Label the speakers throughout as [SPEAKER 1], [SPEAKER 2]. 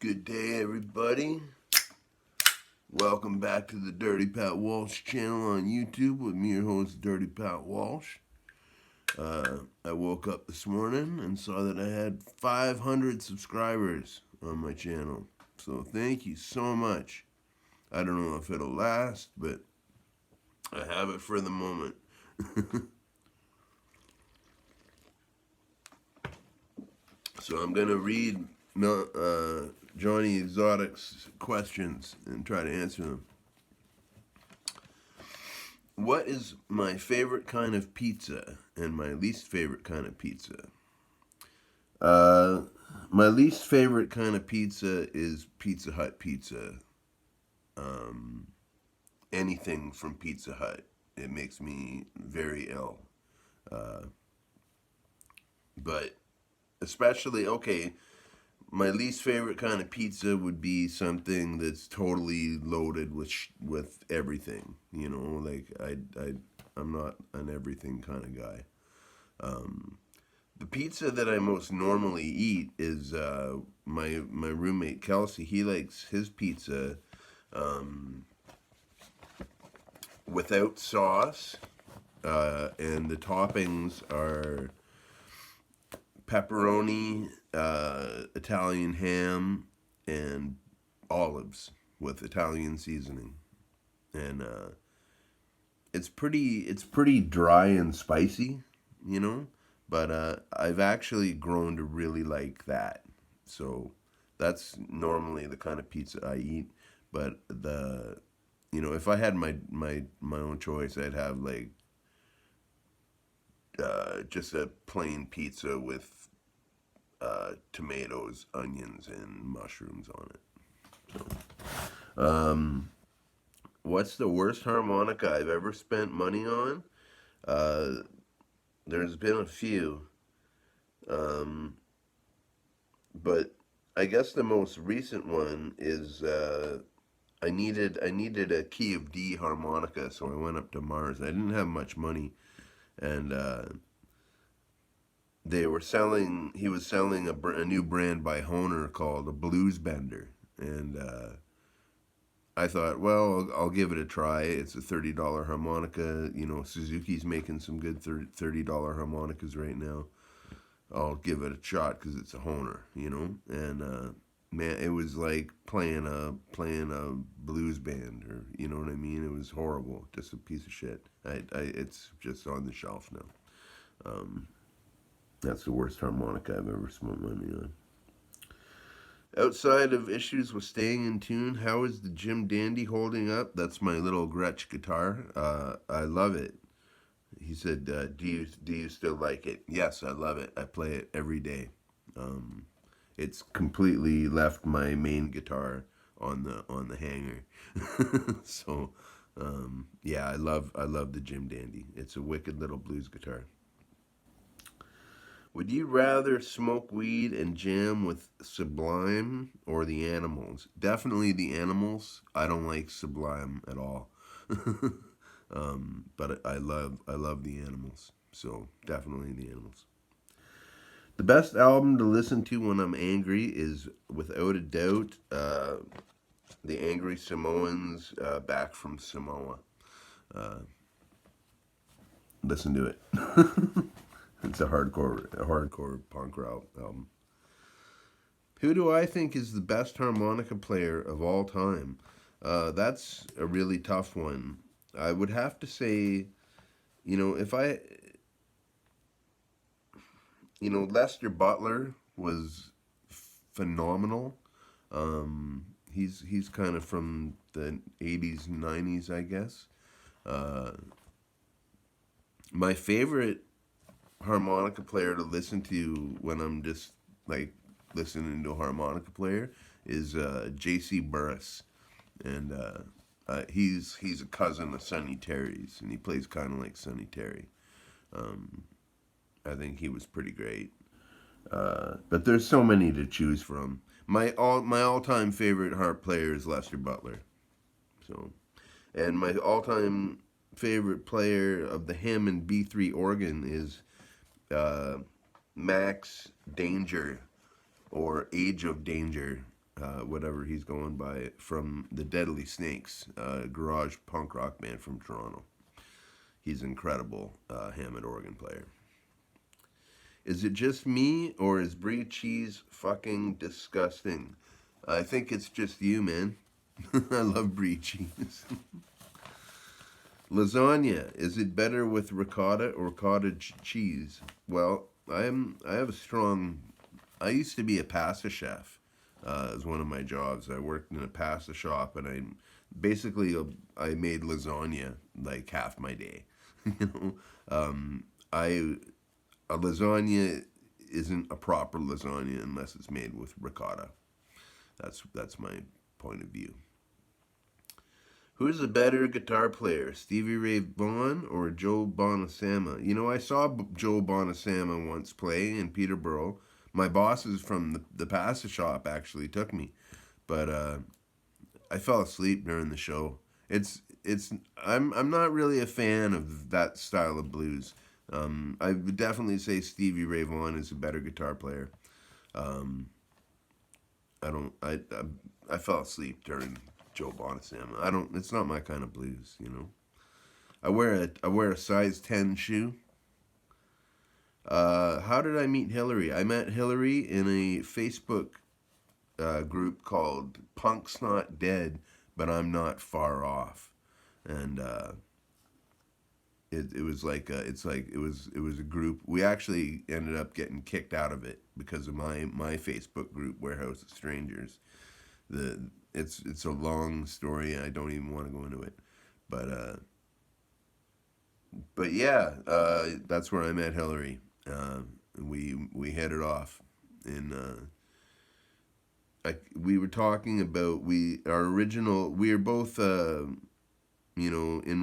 [SPEAKER 1] Good day, everybody. Welcome back to the Dirty Pat Walsh channel on YouTube with me, your host, Dirty Pat Walsh. I woke up this morning and saw that I had 500 subscribers on my channel. So thank you so much. I don't know if it'll last, but I have it for the moment. So I'm going to read Johnny Exotic's questions and try to answer them. What is my favorite kind of pizza and my least favorite kind of pizza? Uh, my least favorite kind of pizza is Pizza Hut pizza. Um, Anything from Pizza Hut, it makes me very ill. Uh, but especially, okay, my least favorite kind of pizza would be something that's totally loaded with everything. You know, like I'm not an everything kind of guy. Um, the pizza that I most normally eat is my roommate Kelsey. He likes his pizza um, without sauce, and the toppings are pepperoni, Italian ham, and olives with Italian seasoning. And it's pretty dry and spicy, you know. But I've actually grown to really like that. So that's normally the kind of pizza I eat. But if I had my own choice, I'd have like just a plain pizza with tomatoes, onions, and mushrooms on it. So, what's the worst harmonica I've ever spent money on? Uh, there's been a few, um, but I guess the most recent one is I needed a key of D harmonica, so I went up to Mars. I didn't have much money, and they were selling. He was selling a new brand by Hohner called a Blues Bender, and I thought, well, I'll give it a try. It's a $30 harmonica. You know, Suzuki's making some good $30 harmonicas right now. I'll give it a shot because it's a Hohner, you know. And man, it was like playing a blues band, or you know what I mean. It was horrible, just a piece of shit. It's just on the shelf now. Um, that's the worst harmonica I've ever spent money on. Outside of issues with staying in tune, how is the Jim Dandy holding up? That's my little Gretsch guitar. I love it. He said, "Do you still like it?" Yes, I love it. I play it every day. Um, it's completely left my main guitar on the hanger. So, yeah, I love the Jim Dandy. It's a wicked little blues guitar. Would you rather smoke weed and jam with Sublime or the Animals? Definitely the Animals. I don't like Sublime at all. But I love the Animals. So definitely the Animals. The best album to listen to when I'm angry is without a doubt the Angry Samoans, Back from Samoa. Uh, Listen to it. It's a hardcore punk rock album. Who do I think is the best harmonica player of all time? That's a really tough one. I would have to say, if Lester Butler was phenomenal. He's kind of from the 80s, 90s, I guess. Uh, my favorite harmonica player to listen to when I'm just like listening to a harmonica player is J.C. Burris, and he's a cousin of Sonny Terry's, and he plays kind of like Sonny Terry. Um, I think he was pretty great. But there's so many to choose from. My all time favorite harp player is Lester Butler. So, and my all time favorite player of the Hammond B3 organ is uh, Max Danger or Age of Danger. whatever he's going by, from the Deadly Snakes, garage punk rock band from Toronto. He's an incredible Hammond organ player. Is it just me, or is brie cheese fucking disgusting? I think it's just you, man. I love brie cheese. Lasagna, is it better with ricotta or cottage cheese? Well, I have a strong. I used to be a pasta chef. As one of my jobs, I worked in a pasta shop, and I basically I made lasagna like half my day. you know, I a lasagna isn't a proper lasagna unless it's made with ricotta. That's my point of view. Who's a better guitar player, Stevie Ray Vaughan or Joe Bonamassa? You know, I saw Joe Bonamassa once play in Peterborough. My bosses from the pasta shop actually took me, but I fell asleep during the show. It's I'm not really a fan of that style of blues. I would definitely say Stevie Ray Vaughan is a better guitar player. Um, I don't I fell asleep during Joe Bonamassa. I don't. It's not my kind of blues, you know. I wear a size 10 shoe. How did I meet Hillary? I met Hillary in a Facebook group called Punk's Not Dead, but I'm Not Far Off, and it was like it was a group. We actually ended up getting kicked out of it because of my Facebook group, Warehouse of Strangers. The it's a long story. I don't even want to go into it, but yeah, that's where I met Hillary. We headed off, and we were talking about our original. We are both in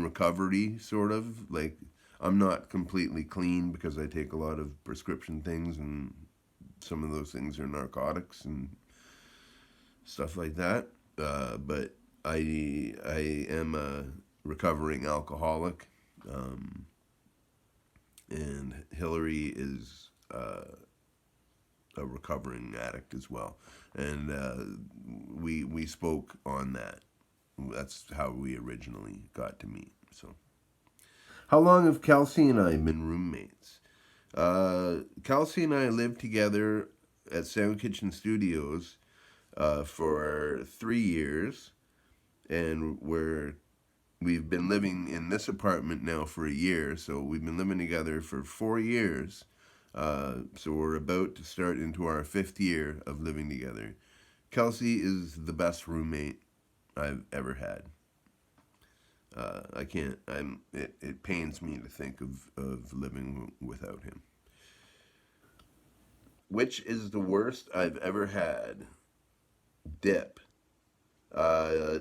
[SPEAKER 1] recovery, sort of like. I'm not completely clean because I take a lot of prescription things, and some of those things are narcotics and stuff like that. But I am a recovering alcoholic, um, and Hillary is a recovering addict as well, and we spoke on that. That's how we originally got to meet. So, how long have Kelsey and I been roommates? Kelsey and I lived together at Sound Kitchen Studios for 3 years, and we've been living in this apartment now for a year. So we've been living together for 4 years. So we're about to start into our fifth year of living together. Kelsey is the best roommate I've ever had. I can't. It pains me to think of living without him. Which is the worst I've ever had? Dip. Uh,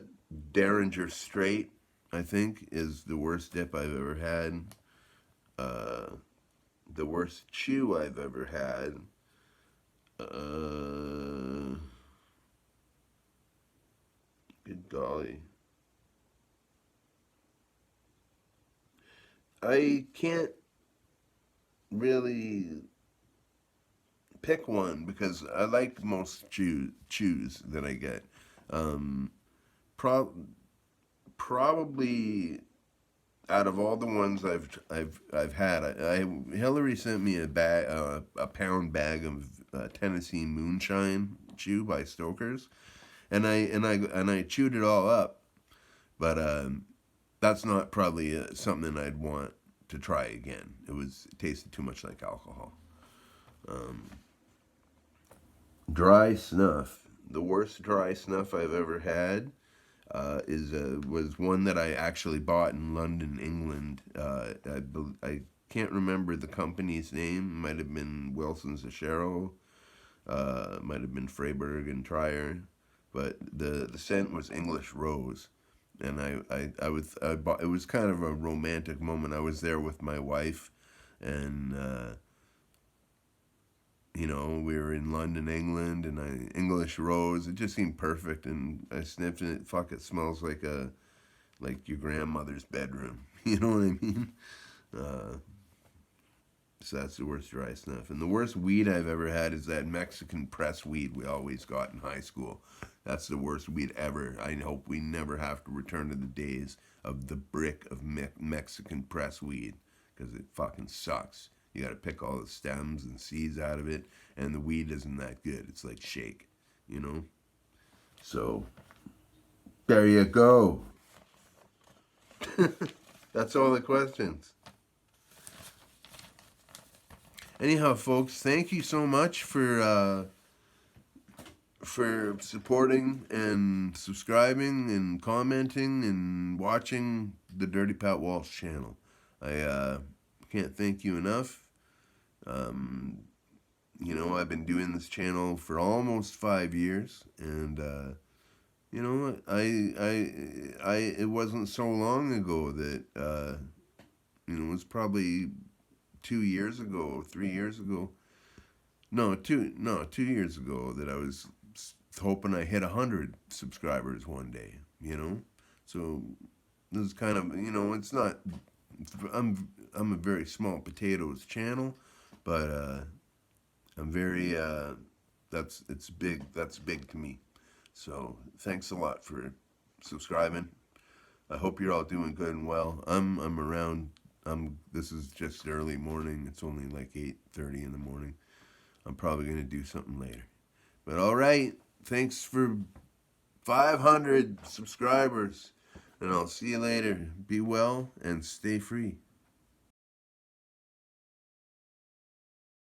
[SPEAKER 1] Derringer Straight, I think, is the worst dip I've ever had. Uh, the worst chew I've ever had. Uh, Good golly. I can't really pick one because I like most chews that I get. Um, pro- Probably out of all the ones I've had, Hillary sent me a pound bag of Tennessee Moonshine chew by Stoker's, and I chewed it all up. But that's not probably something I'd want to try again. It tasted too much like alcohol. Um, Dry snuff. The worst dry snuff I've ever had is was one that I actually bought in London, England. I can't remember the company's name. It might have been Wilson's Achero. Might have been Freiberg and Trier, but the scent was English Rose, and I bought. It was kind of a romantic moment. I was there with my wife, and we were in London, England, and English Rose. It just seemed perfect, and I sniffed it. Fuck, it smells like your grandmother's bedroom. You know what I mean? Uh, So that's the worst dry snuff. And the worst weed I've ever had is that Mexican press weed we always got in high school. That's the worst weed ever. I hope we never have to return to the days of the brick of Mexican press weed because it fucking sucks. You got to pick all the stems and seeds out of it, and the weed isn't that good. It's like shake, you know? So, there you go. That's all the questions. Anyhow, folks, thank you so much for supporting and subscribing and commenting and watching the Dirty Pat Walsh channel. I can't thank you enough. You know, I've been doing this channel for almost 5 years, and you know, it wasn't so long ago that you know, it was probably 2 years ago, 3 years ago. No, 2 years ago that I was hoping I hit 100 subscribers one day. You know, so this is kind of, you know, it's not. I'm a very small potatoes channel, but I'm very it's big. That's big to me. So thanks a lot for subscribing. I hope you're all doing good and well. I'm around. This is just early morning. It's only like 8:30 in the morning. I'm probably gonna do something later. But all right. Thanks for 500 subscribers, and I'll see you later. Be well and stay free.